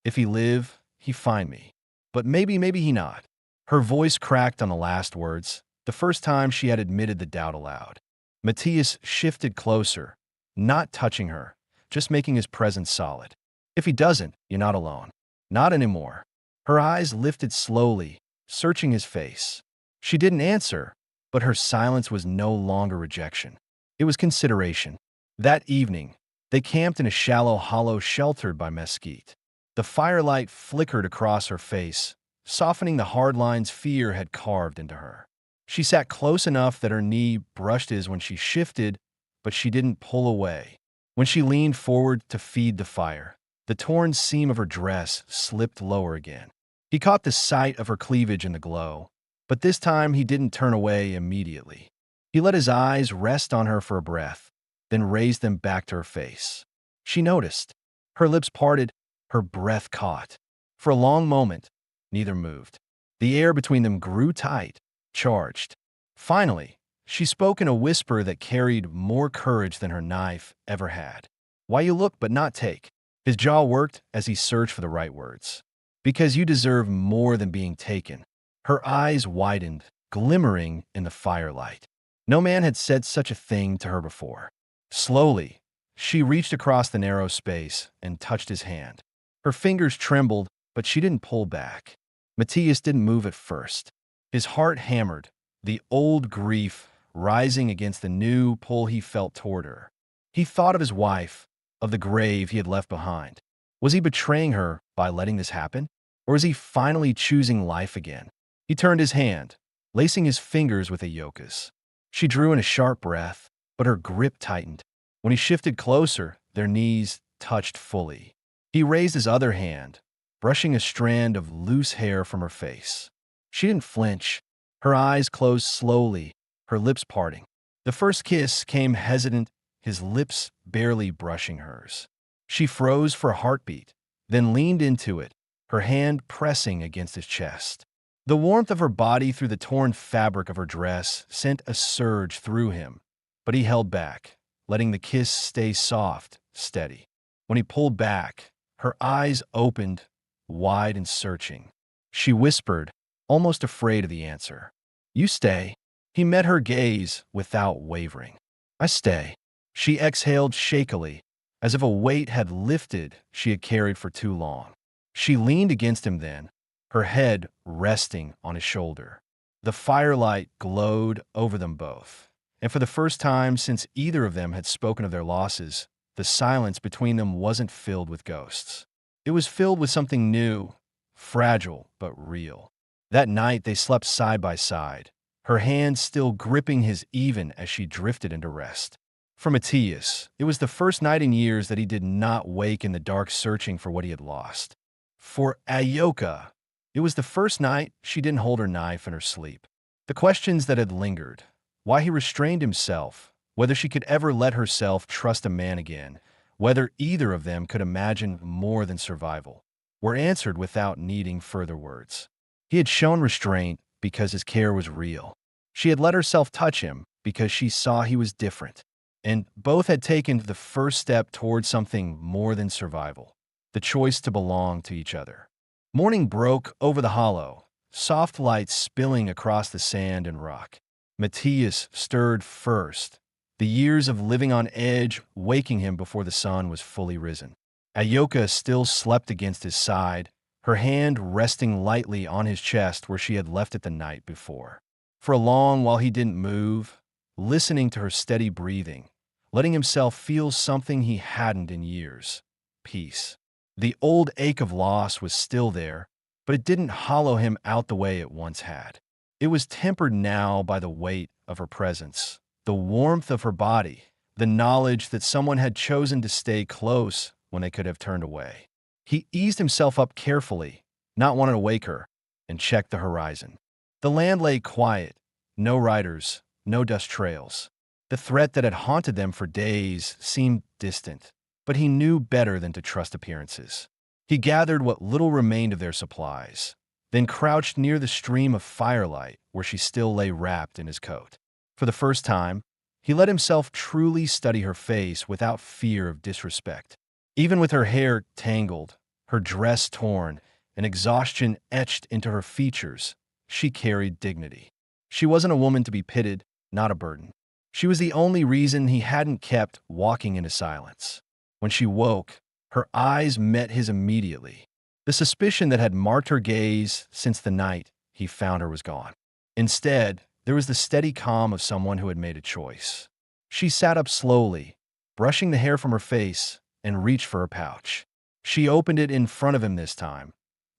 B: if he live, he find me. But maybe he not. Her voice cracked on the last words, the first time she had admitted the doubt aloud. Matthias shifted closer, not touching her, just making his presence solid. If he doesn't, you're not alone. Not anymore. Her eyes lifted slowly, searching his face. She didn't answer, but her silence was no longer rejection. It was consideration. That evening, they camped in a shallow hollow sheltered by mesquite. The firelight flickered across her face, softening the hard lines fear had carved into her. She sat close enough that her knee brushed his when she shifted, but she didn't pull away. When she leaned forward to feed the fire, the torn seam of her dress slipped lower again. He caught the sight of her cleavage in the glow, but this time he didn't turn away immediately. He let his eyes rest on her for a breath, then raised them back to her face. She noticed. Her lips parted, her breath caught. For a long moment, neither moved. The air between them grew tight, charged. Finally, she spoke in a whisper that carried more courage than her knife ever had. Why you look but not take? His jaw worked as he searched for the right words. Because you deserve more than being taken. Her eyes widened, glimmering in the firelight. No man had said such a thing to her before. Slowly, she reached across the narrow space and touched his hand. Her fingers trembled, but she didn't pull back. Matthias didn't move at first. His heart hammered, the old grief rising against the new pull he felt toward her. He thought of his wife, of the grave he had left behind. Was he betraying her by letting this happen? Or was he finally choosing life again? He turned his hand, lacing his fingers with Ayoka's. She drew in a sharp breath, but her grip tightened. When he shifted closer, their knees touched fully. He raised his other hand, brushing a strand of loose hair from her face. She didn't flinch. Her eyes closed slowly, her lips parting. The first kiss came hesitant, his lips barely brushing hers. She froze for a heartbeat, then leaned into it, her hand pressing against his chest. The warmth of her body through the torn fabric of her dress sent a surge through him, but he held back, letting the kiss stay soft, steady. When he pulled back, her eyes opened, wide and searching. She whispered, almost afraid of the answer. You stay. He met her gaze without wavering. I stay. She exhaled shakily, as if a weight had lifted she had carried for too long. She leaned against him then, her head resting on his shoulder. The firelight glowed over them both, and for the first time since either of them had spoken of their losses, the silence between them wasn't filled with ghosts. It was filled with something new, fragile but real. That night they slept side by side, her hand still gripping his even as she drifted into rest. For Matthias, it was the first night in years that he did not wake in the dark searching for what he had lost. For Ayoka, it was the first night she didn't hold her knife in her sleep. The questions that had lingered, why he restrained himself, whether she could ever let herself trust a man again, whether either of them could imagine more than survival, were answered without needing further words. He had shown restraint because his care was real. She had let herself touch him because she saw he was different. And both had taken the first step towards something more than survival, the choice to belong to each other. Morning broke over the hollow, soft light spilling across the sand and rock. Matthias stirred first, the years of living on edge waking him before the sun was fully risen. Ayoka still slept against his side, her hand resting lightly on his chest where she had left it the night before. For a long while he didn't move, listening to her steady breathing, letting himself feel something he hadn't in years: peace. The old ache of loss was still there, but it didn't hollow him out the way it once had. It was tempered now by the weight of her presence, the warmth of her body, the knowledge that someone had chosen to stay close when they could have turned away. He eased himself up carefully, not wanting to wake her, and checked the horizon. The land lay quiet, no riders, no dust trails. The threat that had haunted them for days seemed distant, but he knew better than to trust appearances. He gathered what little remained of their supplies, then crouched near the stream of firelight where she still lay wrapped in his coat. For the first time, he let himself truly study her face without fear of disrespect. Even with her hair tangled, her dress torn, and exhaustion etched into her features, she carried dignity. She wasn't a woman to be pitied, not a burden. She was the only reason he hadn't kept walking into silence. When she woke, her eyes met his immediately. The suspicion that had marked her gaze since the night he found her was gone. Instead, there was the steady calm of someone who had made a choice. She sat up slowly, brushing the hair from her face, and reached for her pouch. She opened it in front of him this time,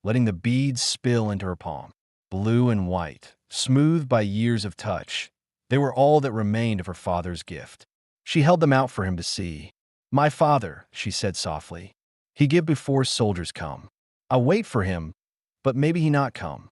B: letting the beads spill into her palm. Blue and white, smooth by years of touch, they were all that remained of her father's gift. She held them out for him to see. "My father," she said softly, "he give before soldiers come. I'll wait for him, but maybe he not come."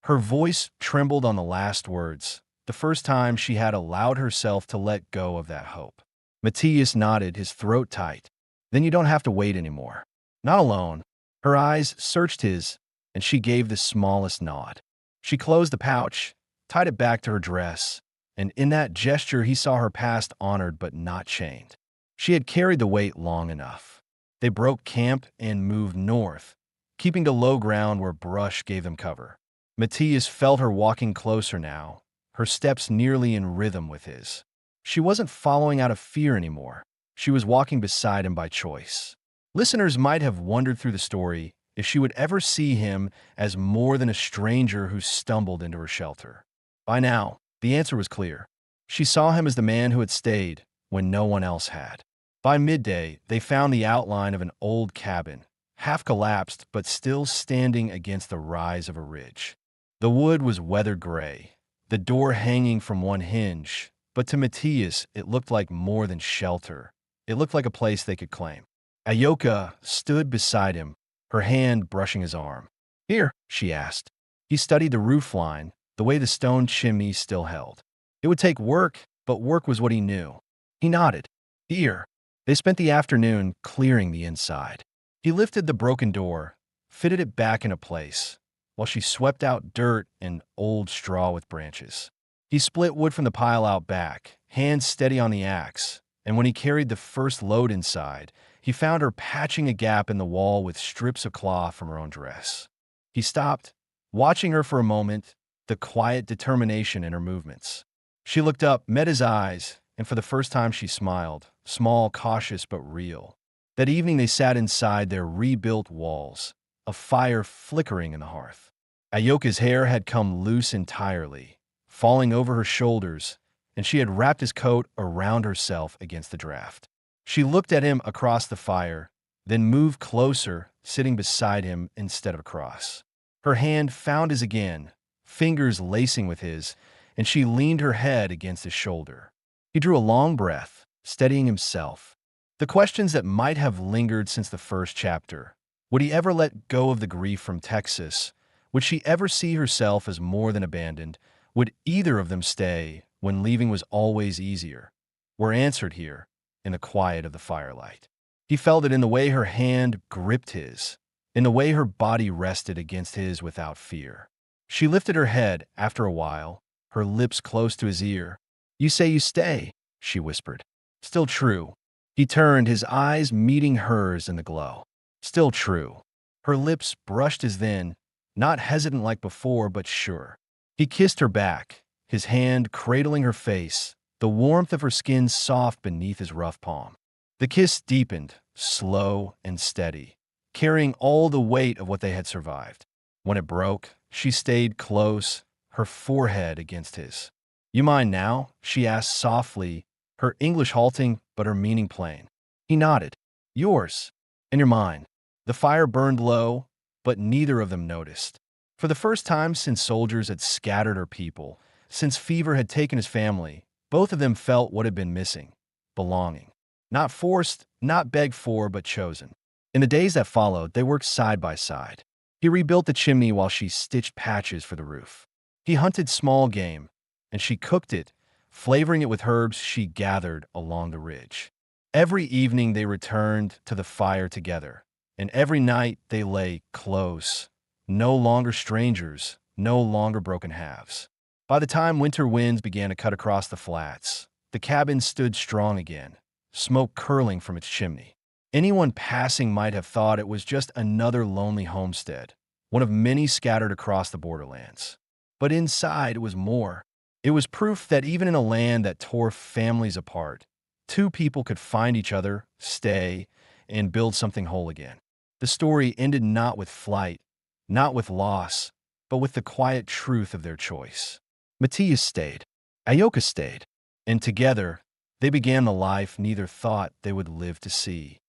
B: Her voice trembled on the last words, the first time she had allowed herself to let go of that hope. Matthias nodded, his throat tight. "Then you don't have to wait anymore." "Not alone." Her eyes searched his, and she gave the smallest nod. She closed the pouch, tied it back to her dress, and in that gesture he saw her past honored but not chained. She had carried the weight long enough. They broke camp and moved north, keeping to low ground where brush gave them cover. Matthias felt her walking closer now, her steps nearly in rhythm with his. She wasn't following out of fear anymore. She was walking beside him by choice. Listeners might have wondered through the story if she would ever see him as more than a stranger who stumbled into her shelter. By now, the answer was clear. She saw him as the man who had stayed when no one else had. By midday, they found the outline of an old cabin, half collapsed but still standing against the rise of a ridge. The wood was weathered gray, the door hanging from one hinge, but to Matthias it looked like more than shelter. It looked like a place they could claim. Ayoka stood beside him, her hand brushing his arm. "Here," she asked. He studied the roofline, the way the stone chimney still held. It would take work, but work was what he knew. He nodded. "Here." They spent the afternoon clearing the inside. He lifted the broken door, fitted it back into place, while she swept out dirt and old straw with branches. He split wood from the pile out back, hands steady on the axe, and when he carried the first load inside, he found her patching a gap in the wall with strips of cloth from her own dress. He stopped, watching her for a moment, the quiet determination in her movements. She looked up, met his eyes, and for the first time she smiled, small, cautious, but real. That evening they sat inside their rebuilt walls, a fire flickering in the hearth. Ayoka's hair had come loose entirely, falling over her shoulders, and she had wrapped his coat around herself against the draft. She looked at him across the fire, then moved closer, sitting beside him instead of across. Her hand found his again, fingers lacing with his, and she leaned her head against his shoulder. He drew a long breath, steadying himself. The questions that might have lingered since the first chapter. Would he ever let go of the grief from Texas? Would she ever see herself as more than abandoned? Would either of them stay when leaving was always easier? Were answered here, in the quiet of the firelight. He felt it in the way her hand gripped his, in the way her body rested against his without fear. She lifted her head after a while, her lips close to his ear. "You say you stay," she whispered. "Still true." He turned, his eyes meeting hers in the glow. Still true. Her lips brushed his then, not hesitant like before, but sure. He kissed her back, his hand cradling her face, the warmth of her skin soft beneath his rough palm. The kiss deepened, slow and steady, carrying all the weight of what they had survived. When it broke, she stayed close, her forehead against his. "You mind now?" she asked softly, her English halting but her meaning plain. He nodded. "Yours. And you're mine." The fire burned low, but neither of them noticed. For the first time since soldiers had scattered her people, since fever had taken his family, both of them felt what had been missing: belonging. Not forced, not begged for, but chosen. In the days that followed, they worked side by side. He rebuilt the chimney while she stitched patches for the roof. He hunted small game, and she cooked it, flavoring it with herbs she gathered along the ridge. Every evening they returned to the fire together, and every night they lay close, no longer strangers, no longer broken halves. By the time winter winds began to cut across the flats, the cabin stood strong again, smoke curling from its chimney. Anyone passing might have thought it was just another lonely homestead, one of many scattered across the borderlands. But inside it was more. It was proof that even in a land that tore families apart, two people could find each other, stay, and build something whole again. The story ended not with flight, not with loss, but with the quiet truth of their choice. Matthias stayed. Ayoka stayed. And together, they began the life neither thought they would live to see.